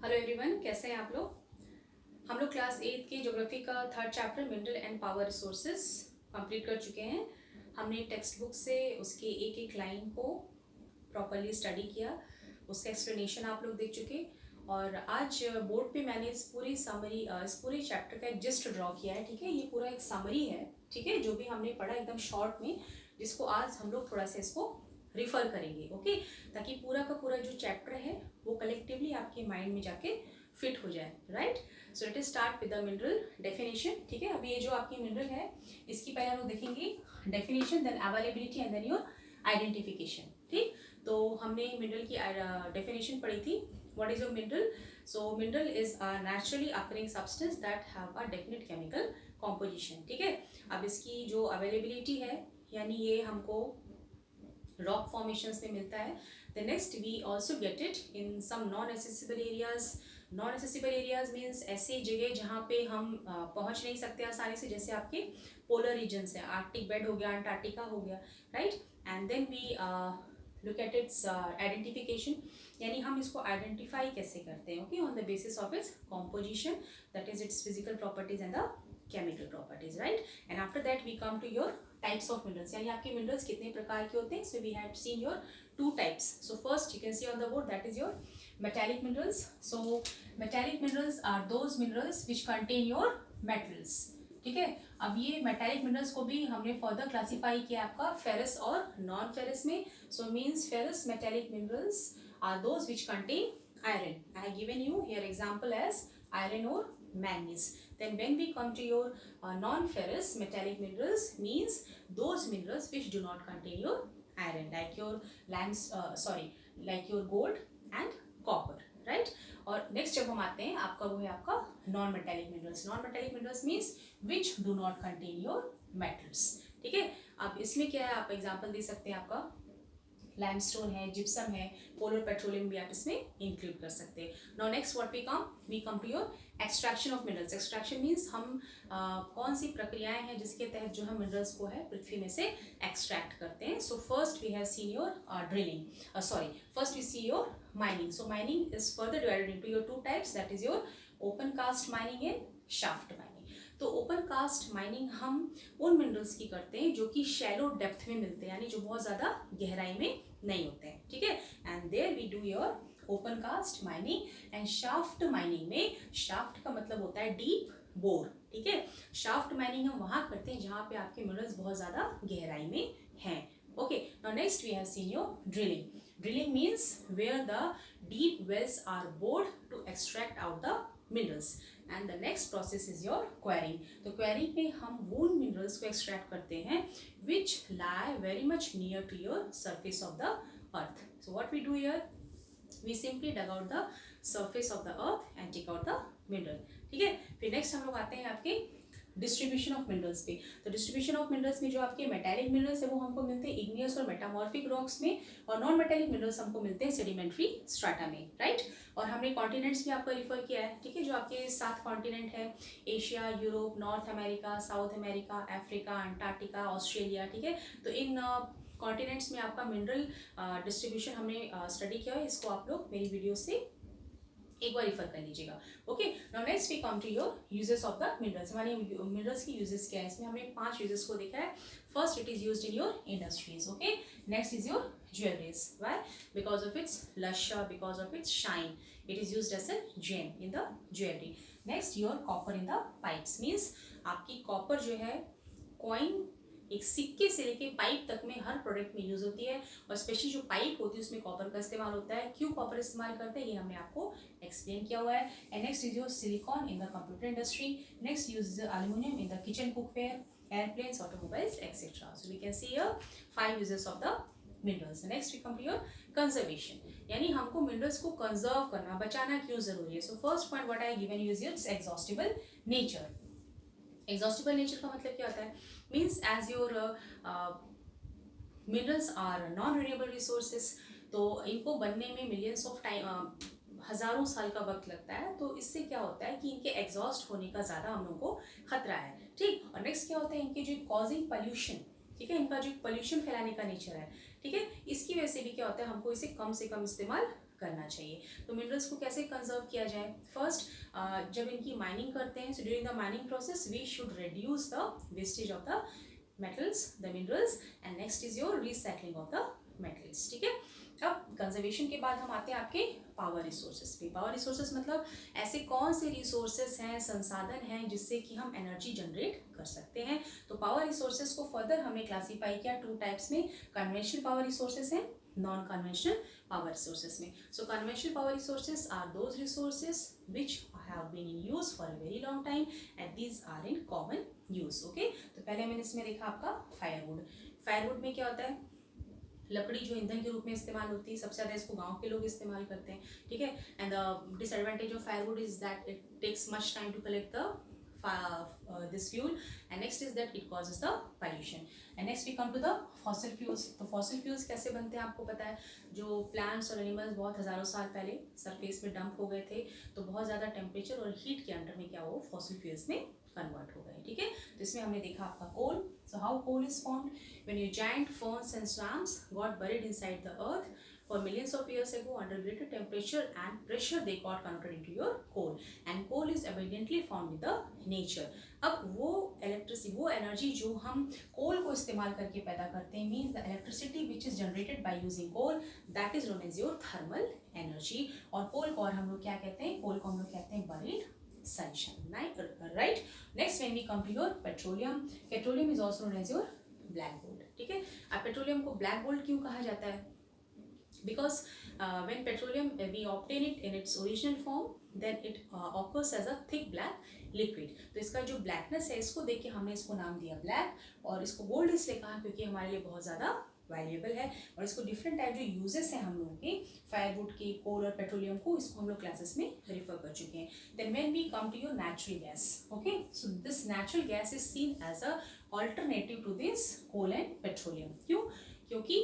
Hello everyone, कैसे हैं आप लोग। हम लोग क्लास 8 के ज्योग्राफी का third chapter mineral and power resources complete कर चुके हैं। हमने टेक्स्ट बुक से उसके एक एक लाइन को प्रॉपरली स्टडी किया, उसका एक्सप्लेनेशन आप लोग देख चुके। और आज बोर्ड पे मैंने इस पूरी समरी इस पूरे चैप्टर का एक जिस्ट ड्रॉ किया है। ठीक है, ये पूरा एक समरी है, ठीक है, जो भी हमने पढ़ा एकदम शॉर्ट में, जिसको आज हम लोग थोड़ा सा इसको रिफर करेंगे। ओके, ताकि पूरा का पूरा जो चैप्टर है वो कलेक्टिवली आपके माइंड में जाके फिट हो जाए। Right, so let us start with the mineral definition. ठीक है, अभी ये जो आपकी मिनरल है इसकी पहले हम लोग देखेंगे definition, then availability and then your identification. ठीक, तो हमने मिनरल की डेफिनेशन पढ़ी थी। What is your mineral? So mineral is a naturally occurring substance that have a definite chemical composition. ठीक है, अब इसकी जो अवेलेबिलिटी है, यानी ये हमको रॉक फॉर्मेशंस में मिलता है। The next we also get it in some non accessible areas. Non accessible areas means ऐसी जगह जहाँ पे हम पहुँच नहीं सकते आसानी से, जैसे आपके पोलर रीजन्स है, आर्कटिक बेड हो गया, अंटार्कटिका हो गया। Right, and then we look at its identification, यानी हम इसको आइडेंटिफाई कैसे करते हैं। Okay, on the basis of its composition, that is its physical properties and the chemical properties. Right, and after that we come to your types of minerals, यानी आपके minerals कितने प्रकार के होते हैं। So we had seen your two types. So first you can see on the board, that is your metallic minerals. So metallic minerals are those minerals which contain your metals. ठीक है, अब ये metallic minerals को भी हमने further classify किया आपका ferrous और नॉन फेरस में। So means ferrous metallic minerals are those which contain iron. I have given you here example as iron or manganese. Then when we come to your non-ferrous metallic minerals, means those minerals which do not contain your iron, like your like your gold and copper. Right, और next जब हम आते हैं आपका वो है आपका non metallic minerals. Non metallic minerals means which do not contain your metals. ठीक है, अब इसमें क्या है, आप एग्जांपल दे सकते हैं, आपका लाइमस्टोन है, जिप्सम है, पोलर पेट्रोलियम भी आप इसमें इंक्लूड कर सकते हैं। Now next what we come to your extraction of minerals. Extraction means हम कौन सी प्रक्रियाएं हैं जिसके तहत जो हम मिनरल्स को है पृथ्वी में से एक्सट्रैक्ट करते हैं। So first we have seen your drilling, first we see your mining. So mining is further divided into your two types, that is your open cast mining and shaft mining. तो open cast mining हम उन minerals की करते हैं जो कि shallow depth में मिलते हैं, यानी जो बहुत ज़्यादा गहराई में नहीं होते हैं। ठीक है, and there we do your open cast mining. And shaft mining में, शाफ्ट का मतलब होता है डीप बोर। ठीक है, शाफ्ट माइनिंग हम वहाँ करते हैं जहाँ पे आपके मिनरल्स बहुत ज़्यादा गहराई में हैं। Okay, now next we have seen your drilling. Drilling means where the deep wells are bored to extract out the minerals. And the next process is your quarrying. तो क्वेरिंग में हम वो मिनरल्स को एक्सट्रैक्ट करते हैं which lie very much near to your surface of the earth. So what we do here, we simply dug out the surface of the earth and take out the mineral. ठीक है, फिर next हम लोग आते हैं आपके distribution of minerals पे। तो डिस्ट्रीब्यूशन ऑफ मिनरल्स में जो आपके मेटालिक मिनरल्स है वो हमको मिलते हैं इग्नियस और मेटामॉर्फिक रॉक्स में, और नॉन मेटालिक मिनरल्स हमको मिलते हैं सेडिमेंट्री स्ट्राटा में। राइट, और हमने कॉन्टिनेंट्स भी आपको रिफर किया है। ठीक है, जो आपके 7 कॉन्टिनेंट है, Asia, Europe, north America, south America, Africa, Antarctica, Australia. ठीक है, तो इन कॉन्टिनेंट्स में आपका मिनरल डिस्ट्रीब्यूशन हमने स्टडी किया है। इसको आप लोग मेरी वीडियो से एक बार रिफर कर लीजिएगा। Okay, now next we come to your uses of the minerals. हमारे मिनरल्स की यूजेस क्या है, इसमें हमने 5 यूजेस को देखा है। First, it is used in your industries. Okay, next is your jewelleries. Why? Because of its lustre, because of its shine, it is used as a gem in the jewellery. Next, your copper in the pipes, means आपकी copper जो है coin, एक सिक्के से लेके pipe तक में हर product में यूज होती है, और स्पेशली जो पाइप होती है उसमें कॉपर का इस्तेमाल होता है। क्यों कॉपर इस्तेमाल करते हैं ये हमने आपको एक्सप्लेन किया हुआ है। And next is your silicon in the computer industry. Next use aluminium in the kitchen cookware, airplanes, automobiles etcetera. So we can see here 5 uses of the minerals. Next we come to your conservation, यानी हमको minerals को conserve करना, बचाना क्यों जरूरी है। So first point what I given you is it's exhaustible nature. Exhaustible nature का मतलब क्या होता है, means as your minerals are non renewable resources, तो इनको बनने में मिलियंस ऑफ टाइम, हज़ारों साल का वक्त लगता है। तो इससे क्या होता है कि इनके एग्जॉस्ट होने का ज़्यादा हम लोगों को खतरा है। ठीक, और नेक्स्ट क्या होता है, इनके जो कॉजिंग पॉल्यूशन, ठीक है, इनका जो पॉल्यूशन फैलाने का नेचर है, ठीक है, इसकी वजह से भी क्या होता है, हमको इसे कम से कम इस्तेमाल करना चाहिए। तो मिनरल्स को कैसे कंजर्व किया जाए? फर्स्ट, जब इनकी माइनिंग करते हैं, so during the mining process we should reduce the wastage of the metals, the minerals, and next is your recycling of the metals. ठीक है, अब कंजर्वेशन के बाद हम आते हैं आपके पावर रिसोर्सेज पे। पावर रिसोर्सेज मतलब ऐसे कौन से रिसोर्सेज हैं, संसाधन हैं जिससे कि हम एनर्जी जनरेट कर सकते हैं। तो पावर रिसोर्सेज को फर्दर हमने क्लासीफाई किया 2 टाइप्स में, कन्वेंशनल पावर रिसोर्सेज हैं, नॉन कन्वेंशनल पावर रिसोर्सेज में। So conventional power resources are those resources which have been in use for a very long time and these are in common use. okay, तो पहले मैंने इसमें देखा आपका firewood. Firewood में क्या होता है, लकड़ी जो ईंधन के रूप में इस्तेमाल होती है, सबसे ज़्यादा इसको गांव के लोग इस्तेमाल करते हैं। ठीक है, and the disadvantage of firewood is that it takes much time to collect the this fuel, and next is that it causes the pollution. And next we come to the fossil fuels. तो fossil fuels कैसे बनते हैं आपको पता है, जो plants और animals बहुत हज़ारों साल पहले सरफेस में डंप हो गए थे, तो बहुत ज़्यादा टेम्परेचर और हीट के अंडर में क्या हो, फॉसिल फ्यूल्स में कन्वर्ट हो गए। ठीक है, तो इसमें हमने देखा आपका coal. So how coal is formed, when you giant ferns and swamps got buried inside the earth for millions of years ago under greater temperature and pressure they got converted into your coal, and coal is abundantly found in the nature. अब वो electricity, वो energy जो हम कोल को इस्तेमाल करके पैदा करते हैं, means the electricity which is generated by using coal, that is known as your thermal energy. और कोल को और हम लोग क्या कहते हैं, कोल को हम लोग कहते हैं buried sunshine, right. Next when we come to your petroleum, petroleum is also known as your black gold. ठीक है, अब पेट्रोलियम को ब्लैक गोल्ड क्यों कहा जाता है, because when petroleum we obtain it in its original form then it occurs as a thick black liquid. तो इसका जो ब्लैकनेस है, इसको देख के हमने इसको नाम दिया ब्लैक, और इसको गोल्ड इसलिए कहा क्योंकि हमारे लिए बहुत ज़्यादा वैल्यूएबल है। और इसको डिफरेंट टाइप जो यूजेस हैं हम लोगों के, फायरवुड के, कोल और पेट्रोलियम को, इसको हम लोग क्लासेस में रेफर कर चुके हैं। Then when we come to your natural gas, okay, so this natural gas is seen as a alternative to this coal and petroleum. क्यों? क्योंकि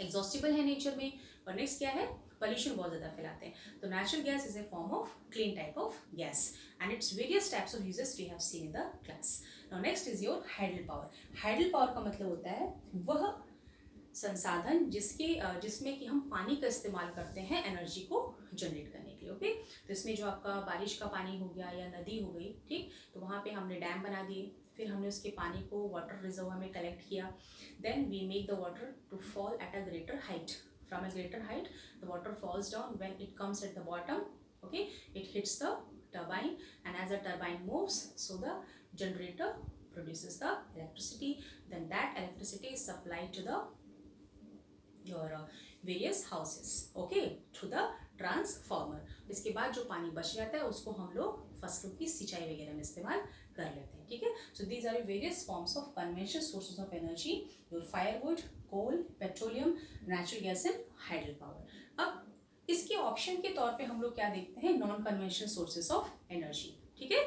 एग्जॉस्टिबल है नेचर में, और नेक्स्ट क्या है, पोल्यूशन बहुत ज़्यादा फैलाते हैं। तो natural gas is a form of clean type of gas and its various types of uses we have seen in the class. Now next is your hydel power. Hydel power का मतलब होता है वह संसाधन जिसमें कि हम पानी का इस्तेमाल करते हैं एनर्जी को जनरेट करने के लिए। ओके, तो इसमें जो आपका बारिश का पानी हो गया या नदी हो गई, ठीक, तो वहाँ पे हमने डैम बना दिए, फिर हमने उसके पानी को वाटर रिजर्वर में कलेक्ट किया, then we make the water to fall at a greater height, from a greater height the water falls down, when it comes at the bottom, okay, it hits the turbine, and as the turbine moves, so the generator produces the electricity, then that electricity is supplied to the your various houses, okay, through the transformer. इसके बाद जो पानी बच जाता है उसको हम लोग फसलों की सिंचाई वगैरह में इस्तेमाल कर लेते हैं। ठीक है, so these are various forms of conventional sources of energy, your firewood, coal, petroleum, natural gas and hydel power. अब इसके ऑप्शन के तौर पे हम लोग क्या देखते हैं, non conventional sources of energy. ठीक है,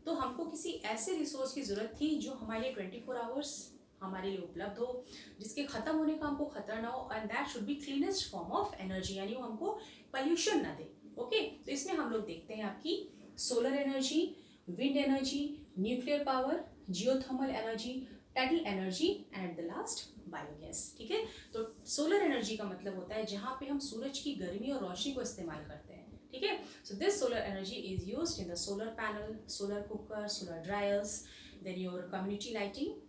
तो हमको किसी ऐसे रिसोर्स की जरूरत थी जो हमारे लिए 24 आवर्स हमारे लिए उपलब्ध हो, जिसके खत्म होने का हमको खतरा ना हो, and that should be cleanest form of energy, यानी वो हमको पोल्यूशन ना दे। ओके, तो इसमें हम लोग देखते हैं आपकी solar energy, wind energy, nuclear power, geothermal energy, tidal energy and at the last biogas. ठीक है, तो सोलर एनर्जी का मतलब होता है जहाँ पे हम सूरज की गर्मी और रोशनी को इस्तेमाल करते हैं। ठीक है, so this solar energy is used in the solar panel, solar cooker, solar dryers, then your community lighting.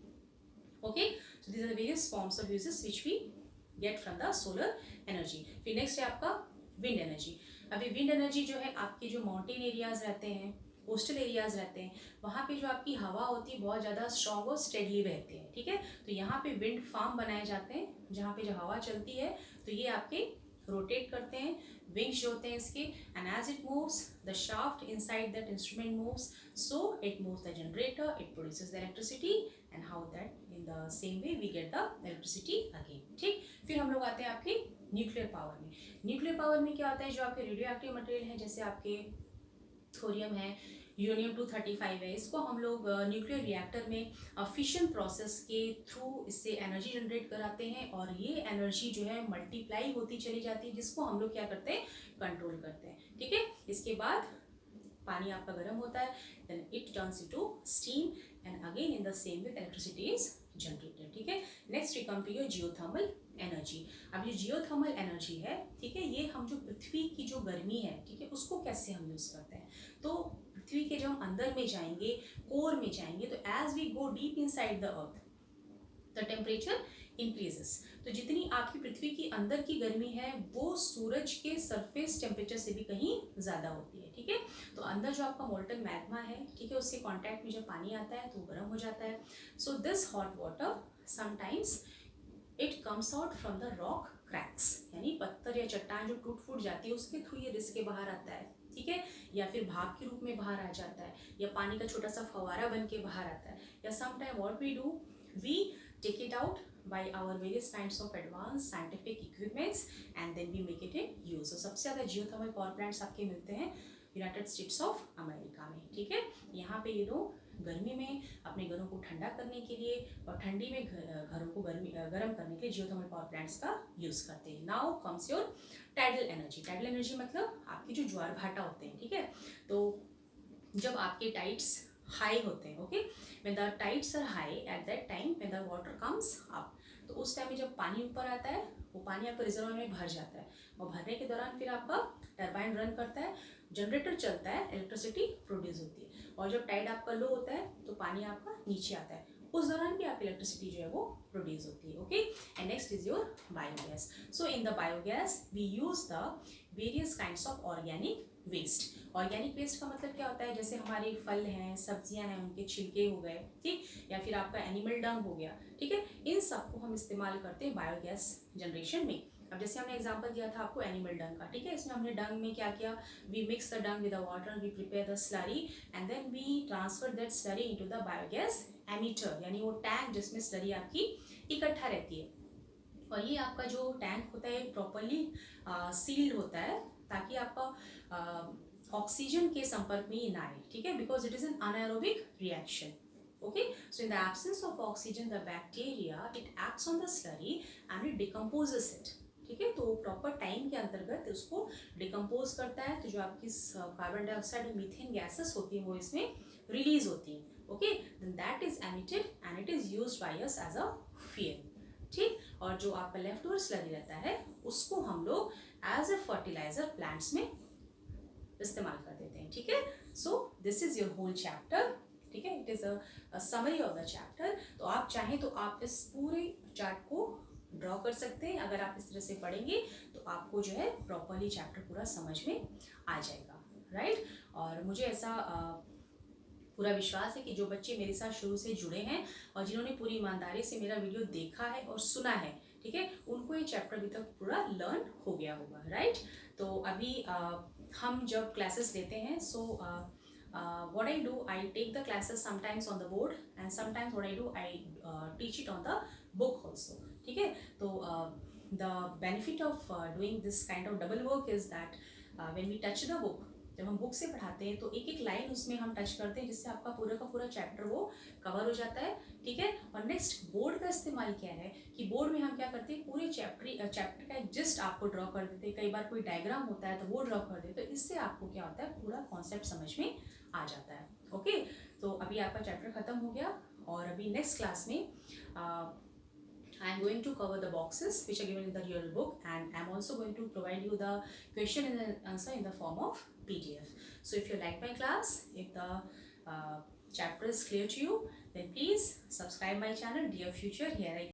Okay, so these are the various forms of uses which we get from the solar energy. फिर next है आपका wind energy. अभी wind energy जो है, आपके जो mountain areas रहते हैं, कोस्टल एरियाज रहते हैं, वहाँ पे जो आपकी हवा होती है बहुत ज़्यादा स्ट्रॉन्ग और स्टेडली रहती है। ठीक है, तो यहाँ पे विंड फार्म बनाए जाते हैं जहाँ पे जो हवा चलती है तो ये आपके रोटेट करते हैं, विंग्स जो होते हैं इसके, and as it moves the shaft inside that instrument moves, so it moves the generator, it produces the electricity, and how that in the same way we get the electricity again. ठीक, फिर हम लोग आते हैं आपके nuclear power में। Nuclear power में क्या होता है, जो आपके रेडियो एक्टिव मटेरियल हैं, जैसे आपके थोरियम है, यूरेनियम 235 है, इसको हम लोग न्यूक्लियर रिएक्टर में फिशन प्रोसेस के थ्रू इससे एनर्जी जनरेट कराते हैं, और ये एनर्जी जो है मल्टीप्लाई होती चली जाती है, जिसको हम लोग क्या करते हैं, कंट्रोल करते हैं। ठीक है, इसके बाद पानी आपका गर्म होता है, then it turns into steam and again in the same way electricity is generated. ठीक है, next we come to your geothermal energy. अब ये जियोथर्मल एनर्जी है, ठीक है, ये हम जो पृथ्वी की जो गर्मी है, ठीक है, उसको कैसे हम यूज़ करते हैं। तो पृथ्वी के जब हम अंदर में जाएंगे, कोर में जाएंगे, तो as we go deep inside the earth the temperature increases. तो जितनी आपकी पृथ्वी की अंदर की गर्मी है वो सूरज के सरफेस टेम्परेचर से भी कहीं ज़्यादा होती है। ठीक है, तो अंदर जो आपका मोल्टन मैग्मा है, ठीक है, उससे कांटेक्ट में जब पानी आता है तो वो गर्म हो जाता है। So this hot water sometimes it comes out from the rock cracks, यानी पत्थर या चट्टान जो टूट फूट जाती है उसके थ्रू ये रिस के बाहर आता है। ठीक है, या फिर भाप के रूप में बाहर आ जाता है, या पानी का छोटा सा फवारा बन के बाहर आता है, या sometime what we do, we take it out by our various kinds of advanced scientific equipments and then we make it in use। so सबसे ज़्यादा जियोथर्मल पावर प्लांट्स आपके मिलते हैं यूनाइटेड स्टेट्स ऑफ अमेरिका में। ठीक है, यहाँ पे ये लोग गर्मी में अपने घरों को ठंडा करने के लिए और ठंडी में घरों को गर्म करने के लिए जियोथर्मल पावर प्लांट्स का यूज़ करते हैं। Now comes your tidal energy. Tidal energy मतलब आपके जो ज्वार भाटा होते हैं, ठीक है, तो जब आपके टाइड्स हाई होते हैं, okay, when the tides are high at that time when the water comes up, तो उस टाइम में जब पानी ऊपर आता है वो पानी आपका रिजर्वर में भर जाता है और भरने के दौरान फिर आपका टरबाइन रन करता है, जनरेटर चलता है, इलेक्ट्रिसिटी प्रोड्यूस होती है। और जब टाइड आपका लो होता है तो पानी आपका नीचे आता है, उस दौरान भी आपकी इलेक्ट्रिसिटी जो है वो प्रोड्यूस होती है। Okay, and next is your biogas. So in the biogas we use the various kinds of organic waste. Organic waste का मतलब क्या होता है, जैसे हमारे फल हैं, सब्जियां हैं, उनके छिलके हो गए, ठीक, या फिर आपका एनिमल डंग हो गया, ठीक है, इन सबको हम इस्तेमाल करते हैं बायोगैस जनरेशन में। अब जैसे हमने एग्जांपल दिया था आपको एनिमल डंग का, ठीक है, इसमें हमने डंग में क्या किया, we mix the dung with the water, we prepare the slurry and then we transfer that slurry into the biogas emitter, यानी वो टैंक जिसमें स्लरी आपकी इकट्ठा रहती है। और ये आपका जो टैंक होता है प्रॉपरली सील्ड होता है ताकि आपका ऑक्सीजन के संपर्क में ये ना आए, ठीक है, because it is an anaerobic reaction. Okay, so in the absence of oxygen the bacteria it acts on the slurry and it decomposes it. ठीक है, तो प्रॉपर टाइम के अंतर्गत उसको डिकम्पोज करता है, तो जो आपकी कार्बन डाइऑक्साइड और मीथेन गैसेस होती हैं वो इसमें रिलीज होती हैं। Okay, then that is emitted and it is used by us as a fuel. ठीक, और जो आपका लेफ्ट ओवर स्लरी रहता है उसको हम लोग एज ए फर्टिलाइजर प्लांट्स में इस्तेमाल कर देते हैं। ठीक है, so this is your whole chapter. ठीक है, it is a summary of the chapter. तो आप चाहें तो आप इस पूरे चार्ट को ड्रॉ कर सकते हैं। अगर आप इस तरह से पढ़ेंगे तो आपको जो है प्रॉपरली चैप्टर पूरा समझ में आ जाएगा, राइट। और मुझे ऐसा पूरा विश्वास है कि जो बच्चे मेरे साथ शुरू से जुड़े हैं और जिन्होंने पूरी ईमानदारी से मेरा वीडियो देखा है और सुना है, ठीक है, उनको ये चैप्टर अभी तक पूरा लर्न हो गया होगा, राइट। तो अभी हम जब क्लासेस लेते हैं, सो what I do, I take the classes sometimes on the board and sometimes what I do, I teach it on the book also. ठीक है, तो the benefit of doing this kind of double work is that when we touch the book, जब हम book से पढ़ाते हैं तो एक एक लाइन उसमें हम टच करते हैं जिससे आपका पूरा का पूरा चैप्टर वो कवर हो जाता है। ठीक है, और नेक्स्ट बोर्ड का इस्तेमाल क्या है कि बोर्ड में हम क्या करते हैं, पूरे चैप्टर का एक जिस्ट आपको ड्रॉ कर देते हैं। कई बार कोई डायग्राम होता है तो वो ड्रॉ कर देते हैं, तो इससे आपको क्या होता है, पूरा कॉन्सेप्ट समझ में आ जाता है। ओके, तो अभी आपका चैप्टर खत्म हो गया और अभी नेक्स्ट क्लास में I am going to cover the boxes which are given in the real book, and I am also going to provide you the question and the answer in the form of PDF. So if you like my class, if the chapter is clear to you, then please subscribe my channel Dear Future. Here I